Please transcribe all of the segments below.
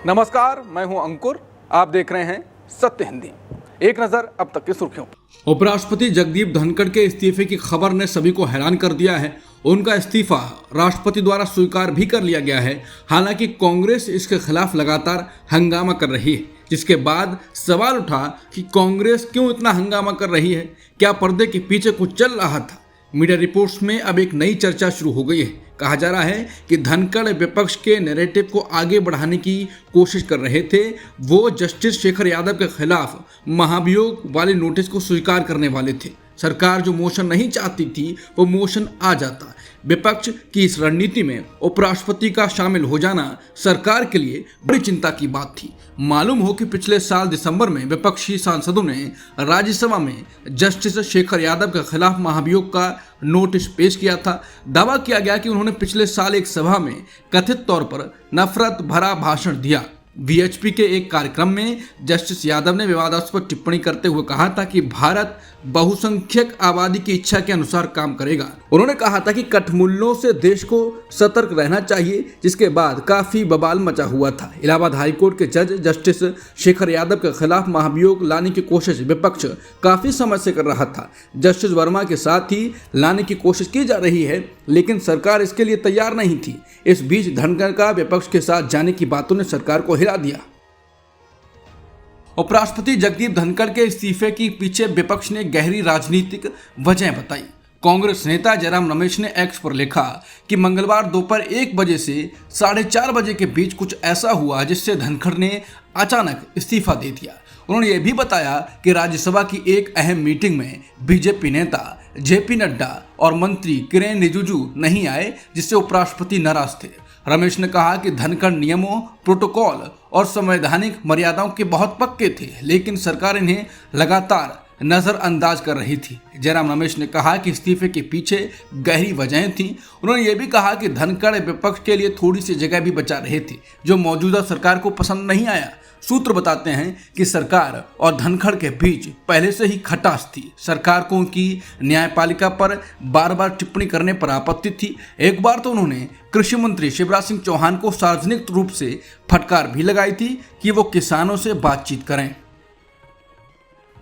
नमस्कार, मैं हूं अंकुर। आप देख रहे हैं सत्य हिंदी। एक नजर अब तक की सुर्खियों। उपराष्ट्रपति जगदीप धनखड़ के इस्तीफे की खबर ने सभी को हैरान कर दिया है। उनका इस्तीफा राष्ट्रपति द्वारा स्वीकार भी कर लिया गया है। हालांकि कांग्रेस इसके खिलाफ लगातार हंगामा कर रही है, जिसके बाद सवाल उठा कि कांग्रेस क्यों इतना हंगामा कर रही है। क्या पर्दे के पीछे कुछ चल रहा था? मीडिया रिपोर्ट्स में अब एक नई चर्चा शुरू हो गई है। कहा जा रहा है कि धनखड़ विपक्ष के नैरेटिव को आगे बढ़ाने की कोशिश कर रहे थे। वो जस्टिस शेखर यादव के खिलाफ महाभियोग वाले नोटिस को स्वीकार करने वाले थे। सरकार जो मोशन नहीं चाहती थी वो मोशन आ जाता। विपक्ष की इस रणनीति में उपराष्ट्रपति का शामिल हो जाना सरकार के लिए बड़ी चिंता की बात थी। मालूम हो कि पिछले साल दिसंबर में विपक्षी सांसदों ने राज्यसभा में जस्टिस शेखर यादव के खिलाफ महाभियोग का नोटिस पेश किया था। दावा किया गया कि उन्होंने पिछले साल एक सभा में कथित तौर पर नफरत भरा भाषण दिया। वीएचपी के एक कार्यक्रम में जस्टिस यादव ने विवादास्पद टिप्पणी करते हुए कहा था कि भारत बहुसंख्यक आबादी की इच्छा के अनुसार काम करेगा। उन्होंने कहा था कि कठमुल्लों से देश को सतर्क रहना चाहिए, जिसके बाद काफी बवाल मचा हुआ था। इलाहाबाद हाईकोर्ट के जज जस्टिस शेखर यादव के खिलाफ महाभियोग लाने की कोशिश विपक्ष काफी समय से कर रहा था। जस्टिस वर्मा के साथ ही लाने की कोशिश की जा रही है, लेकिन सरकार इसके लिए तैयार नहीं थी। इस बीच धनखड़ का विपक्ष के साथ जाने की बातों ने सरकार को हिला दिया। उपराष्ट्रपति जगदीप धनखड़ के इस्तीफे के पीछे विपक्ष ने गहरी राजनीतिक वजह बताई। कांग्रेस नेता जयराम रमेश ने एक्स पर लिखा कि मंगलवार दोपहर 1 बजे से 4:30 बजे के बीच कुछ ऐसा हुआ जिससे धनखड़ ने अचानक इस्तीफा दे दिया। उन्होंने ये भी बताया कि राज्यसभा की एक अहम मीटिंग में बीजेपी नेता जेपी नड्डा और मंत्री किरेन रिजिजू नहीं आए, जिससे उपराष्ट्रपति नाराज थे। रमेश ने कहा कि धनखड़ नियमों, प्रोटोकॉल और संवैधानिक मर्यादाओं के बहुत पक्के थे, लेकिन सरकार इन्हें लगातार नजरअंदाज कर रही थी। जयराम रमेश ने कहा कि इस्तीफे के पीछे गहरी वजहें थीं। उन्होंने ये भी कहा कि धनखड़ विपक्ष के लिए थोड़ी सी जगह भी बचा रहे थे, जो मौजूदा सरकार को पसंद नहीं आया। सूत्र बताते हैं कि सरकार और धनखड़ के बीच पहले से ही खटास थी। सरकार को उनकी न्यायपालिका पर बार बार टिप्पणी करने पर आपत्ति थी। एक बार तो उन्होंने कृषि मंत्री शिवराज सिंह चौहान को सार्वजनिक रूप से फटकार भी लगाई थी कि वो किसानों से बातचीत करें।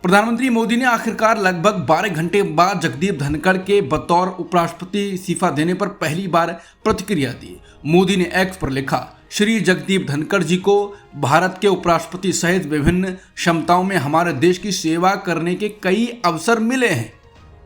प्रधानमंत्री मोदी ने आखिरकार लगभग 12 घंटे बाद जगदीप धनखड़ के बतौर उपराष्ट्रपति इस्तीफा देने पर पहली बार प्रतिक्रिया दी। मोदी ने एक्स पर लिखा, श्री जगदीप धनखड़ जी को भारत के उपराष्ट्रपति सहित विभिन्न क्षमताओं में हमारे देश की सेवा करने के कई अवसर मिले हैं।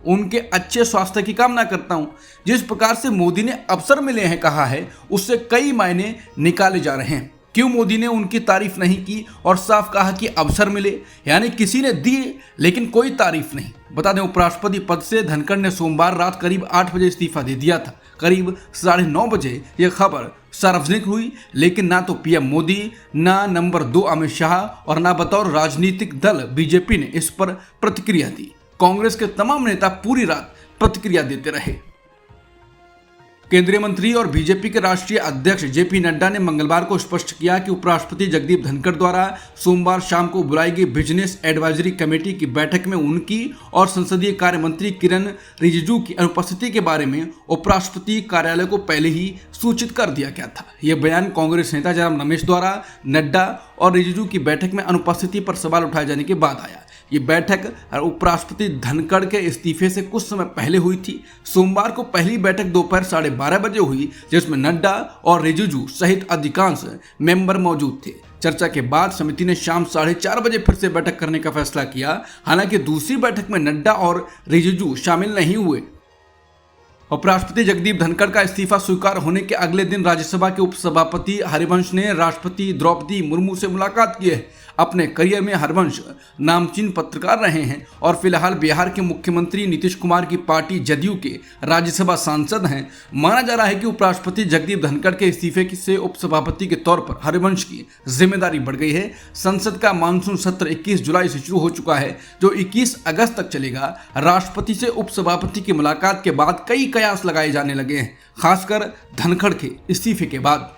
उनके अच्छे स्वास्थ्य की कामना करता हूं। जिस प्रकार से मोदी ने अवसर मिले हैं कहा है, उससे कई मायने निकाले जा रहे हैं। क्यों मोदी ने उनकी तारीफ नहीं की और साफ कहा कि अवसर मिले, यानी किसी ने दिए लेकिन कोई तारीफ नहीं। बता दें, उपराष्ट्रपति पद से धनखड़ ने सोमवार रात करीब 8 बजे इस्तीफा दे दिया था। करीब 9:30 बजे यह खबर सार्वजनिक हुई, लेकिन ना तो पीएम मोदी, ना नंबर 2 अमित शाह और ना बतौर राजनीतिक दल बीजेपी ने इस पर प्रतिक्रिया दी। कांग्रेस के तमाम नेता पूरी रात प्रतिक्रिया देते रहे। केंद्रीय मंत्री और बीजेपी के राष्ट्रीय अध्यक्ष जेपी नड्डा ने मंगलवार को स्पष्ट किया कि उपराष्ट्रपति जगदीप धनखड़ द्वारा सोमवार शाम को बुलाई गई बिजनेस एडवाइजरी कमेटी की बैठक में उनकी और संसदीय कार्य मंत्री किरेन रिजिजू की अनुपस्थिति के बारे में उपराष्ट्रपति कार्यालय को पहले ही सूचित कर दिया गया था। यह बयान कांग्रेस नेता जयराम रमेश द्वारा नड्डा और रिजिजू की बैठक में अनुपस्थिति पर सवाल उठाए जाने के बाद आया। ये बैठक उपराष्ट्रपति धनखड़ के इस्तीफे से कुछ समय पहले हुई थी। सोमवार को पहली बैठक दोपहर 12:30 बजे हुई, जिसमें नड्डा और रिजिजू सहित अधिकांश मेंबर मौजूद थे। चर्चा के बाद समिति ने शाम 4:30 बजे फिर से बैठक करने का फैसला किया। हालांकि दूसरी बैठक में नड्डा और रिजिजू शामिल नहीं हुए। उपराष्ट्रपति जगदीप धनखड़ का इस्तीफा स्वीकार होने के अगले दिन राज्यसभा के उपसभापति हरिवंश ने राष्ट्रपति द्रौपदी मुर्मू से मुलाकात की है। अपने करियर में हरिवंश नामचीन पत्रकार रहे हैं और फिलहाल बिहार के मुख्यमंत्री नीतीश कुमार की पार्टी जदयू के राज्यसभा सांसद हैं। माना जा रहा है कि उपराष्ट्रपति जगदीप धनखड़ के इस्तीफे से उपसभापति के तौर पर हरिवंश की जिम्मेदारी बढ़ गई है। संसद का मानसून सत्र 21 जुलाई से शुरू हो चुका है, जो 21 अगस्त तक चलेगा। राष्ट्रपति से उपसभापति की मुलाकात के बाद कई कयास लगाए जाने लगे हैं, खासकर धनखड़ के इस्तीफे के बाद।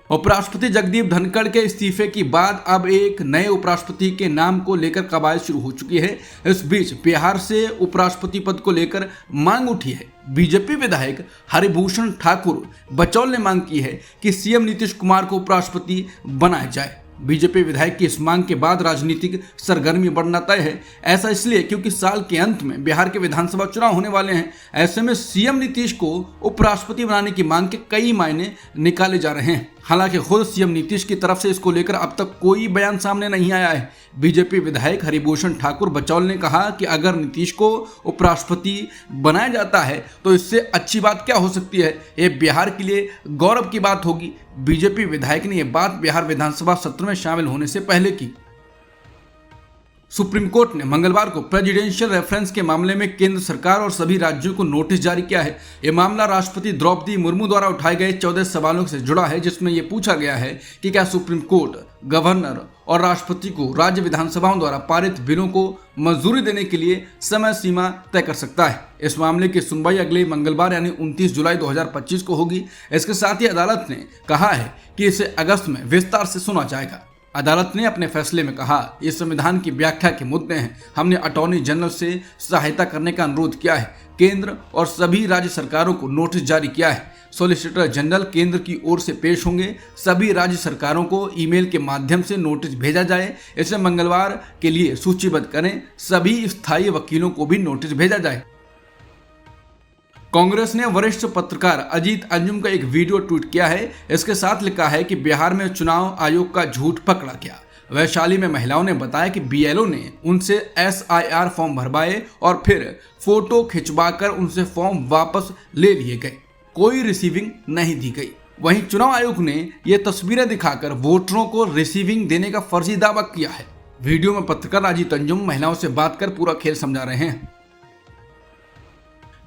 उपराष्ट्रपति जगदीप धनखड़ के इस्तीफे के बाद अब एक नए उपराष्ट्रपति के नाम को लेकर कवायद शुरू हो चुकी है। इस बीच बिहार से उपराष्ट्रपति पद को लेकर मांग उठी है। बीजेपी विधायक हरिभूषण ठाकुर बचौल ने मांग की है कि सीएम नीतीश कुमार को उपराष्ट्रपति बनाया जाए। बीजेपी विधायक की इस मांग के बाद राजनीतिक सरगर्मी बढ़ना तय है। ऐसा इसलिए क्योंकि साल के अंत में बिहार के विधानसभा चुनाव होने वाले हैं। ऐसे में सीएम नीतीश को उपराष्ट्रपति बनाने की मांग के कई मायने निकाले जा रहे हैं। हालांकि खुद सीएम नीतीश की तरफ से इसको लेकर अब तक कोई बयान सामने नहीं आया है। बीजेपी विधायक हरिभूषण ठाकुर बचौल ने कहा कि अगर नीतीश को उपराष्ट्रपति बनाया जाता है तो इससे अच्छी बात क्या हो सकती है, ये बिहार के लिए गौरव की बात होगी। बीजेपी विधायक ने यह बात बिहार विधानसभा सत्र में शामिल होने से पहले की। सुप्रीम कोर्ट ने मंगलवार को प्रेसिडेंशियल रेफरेंस के मामले में केंद्र सरकार और सभी राज्यों को नोटिस जारी किया है। यह मामला राष्ट्रपति द्रौपदी मुर्मू द्वारा उठाए गए 14 सवालों से जुड़ा है, जिसमें यह पूछा गया है कि क्या सुप्रीम कोर्ट गवर्नर और राष्ट्रपति को राज्य विधानसभाओं द्वारा पारित बिलों को मंजूरी देने के लिए समय सीमा तय कर सकता है। इस मामले की सुनवाई अगले मंगलवार यानी 29 जुलाई 2025 को होगी। इसके साथ ही अदालत ने कहा है कि इसे अगस्त में विस्तार से सुना जाएगा। अदालत ने अपने फैसले में कहा, ये संविधान की व्याख्या के मुद्दे हैं। हमने अटॉर्नी जनरल से सहायता करने का अनुरोध किया है। केंद्र और सभी राज्य सरकारों को नोटिस जारी किया है। सॉलिसिटर जनरल केंद्र की ओर से पेश होंगे। सभी राज्य सरकारों को ईमेल के माध्यम से नोटिस भेजा जाए। इसे मंगलवार के लिए सूचीबद्ध करें। सभी स्थायी वकीलों को भी नोटिस भेजा जाए। कांग्रेस ने वरिष्ठ पत्रकार अजीत अंजुम का एक वीडियो ट्वीट किया है। इसके साथ लिखा है कि बिहार में चुनाव आयोग का झूठ पकड़ा गया। वैशाली में महिलाओं ने बताया कि बीएलओ ने उनसे SIR फॉर्म भरवाए और फिर फोटो खिंचवाकर उनसे फॉर्म वापस ले लिए गए। कोई रिसीविंग नहीं दी गई। वहीं चुनाव आयोग ने ये तस्वीरें दिखाकर वोटरों को रिसीविंग देने का फर्जी दावा किया है। वीडियो में पत्रकार अजीत अंजुम महिलाओं से बात कर पूरा खेल समझा रहे हैं।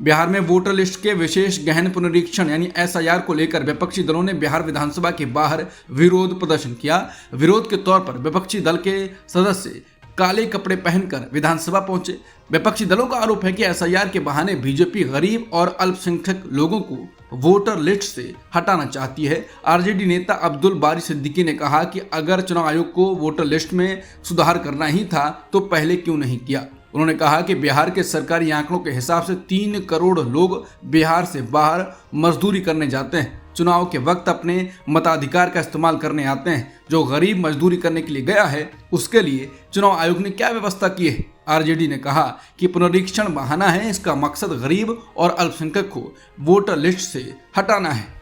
बिहार में वोटर लिस्ट के विशेष गहन पुनरीक्षण यानी SIR को लेकर विपक्षी दलों ने बिहार विधानसभा के बाहर विरोध प्रदर्शन किया। विरोध के तौर पर विपक्षी दल के सदस्य काले कपड़े पहनकर विधानसभा पहुंचे। विपक्षी दलों का आरोप है कि SIR के बहाने बीजेपी गरीब और अल्पसंख्यक लोगों को वोटर लिस्ट से हटाना चाहती है। आरजेडी नेता अब्दुल बारी सिद्दीकी ने कहा कि अगर चुनाव आयोग को वोटर लिस्ट में सुधार करना ही था तो पहले क्यों नहीं किया। उन्होंने कहा कि बिहार के सरकारी आंकड़ों के हिसाब से 3 करोड़ लोग बिहार से बाहर मजदूरी करने जाते हैं। चुनाव के वक्त अपने मताधिकार का इस्तेमाल करने आते हैं। जो गरीब मजदूरी करने के लिए गया है उसके लिए चुनाव आयोग ने क्या व्यवस्था की है। आरजेडी ने कहा कि पुनरीक्षण बहाना है। इसका मकसद गरीब और अल्पसंख्यक को वोटर लिस्ट से हटाना है।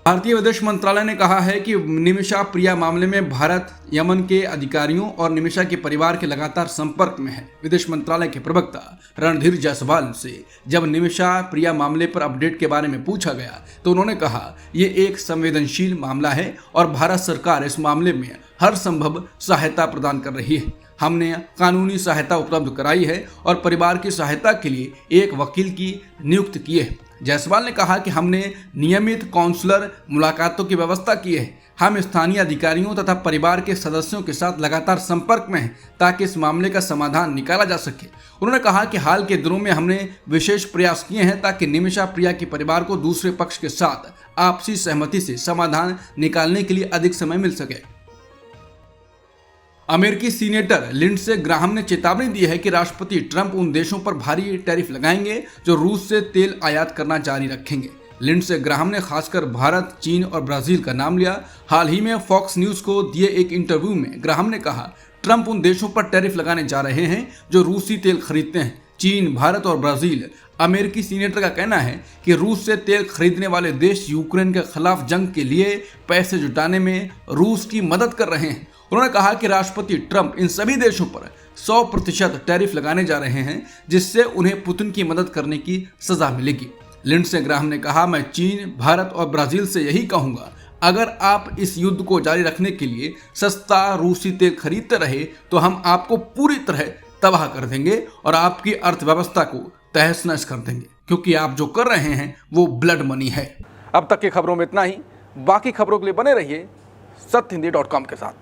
भारतीय विदेश मंत्रालय ने कहा है कि निमिषा प्रिया मामले में भारत यमन के अधिकारियों और निमिषा के परिवार के लगातार संपर्क में है। विदेश मंत्रालय के प्रवक्ता रणधीर जायसवाल से जब निमिषा प्रिया मामले पर अपडेट के बारे में पूछा गया तो उन्होंने कहा, ये एक संवेदनशील मामला है और भारत सरकार इस मामले में हर संभव सहायता प्रदान कर रही है। हमने कानूनी सहायता उपलब्ध कराई है और परिवार की सहायता के लिए एक वकील की नियुक्ति की है। जायसवाल ने कहा कि हमने नियमित काउंसलर मुलाकातों की व्यवस्था की है। हम स्थानीय अधिकारियों तथा परिवार के सदस्यों के साथ लगातार संपर्क में हैं ताकि इस मामले का समाधान निकाला जा सके। उन्होंने कहा कि हाल के दिनों में हमने विशेष प्रयास किए हैं ताकि निमिषा प्रिया के परिवार को दूसरे पक्ष के साथ आपसी सहमति से समाधान निकालने के लिए अधिक समय मिल सके। अमेरिकी सीनेटर लिंडसे ग्राहम ने चेतावनी दी है कि राष्ट्रपति ट्रंप उन देशों पर भारी टैरिफ लगाएंगे जो रूस से तेल आयात करना जारी रखेंगे। लिंडसे ग्राहम ने खासकर भारत, चीन और ब्राजील का नाम लिया। हाल ही में फॉक्स न्यूज को दिए एक इंटरव्यू में ग्राहम ने कहा, ट्रंप उन देशों पर टैरिफ लगाने जा रहे हैं जो रूसी तेल खरीदते हैं। चीन, भारत और ब्राजील। अमेरिकी सीनेटर का कहना है कि रूस से तेल खरीदने वाले देश यूक्रेन के खिलाफ जंग के लिए पैसे जुटाने में रूस की मदद कर रहे हैं। उन्होंने कहा कि राष्ट्रपति ट्रंप इन सभी देशों पर 100% टैरिफ लगाने जा रहे हैं जिससे उन्हें पुतिन की मदद करने की सजा मिलेगी। लिंडसे ग्राहम ने कहा, मैं चीन, भारत और ब्राजील से यही कहूंगा, अगर आप इस युद्ध को जारी रखने के लिए सस्ता रूसी तेल खरीदते रहे तो हम आपको पूरी तरह तबाह कर देंगे और आपकी अर्थव्यवस्था को तहस नहस कर देंगे, क्योंकि आप जो कर रहे हैं वो ब्लड मनी है। अब तक की खबरों में इतना ही। बाकी खबरों के लिए बने रहिए सत्यहिंदी.com के साथ।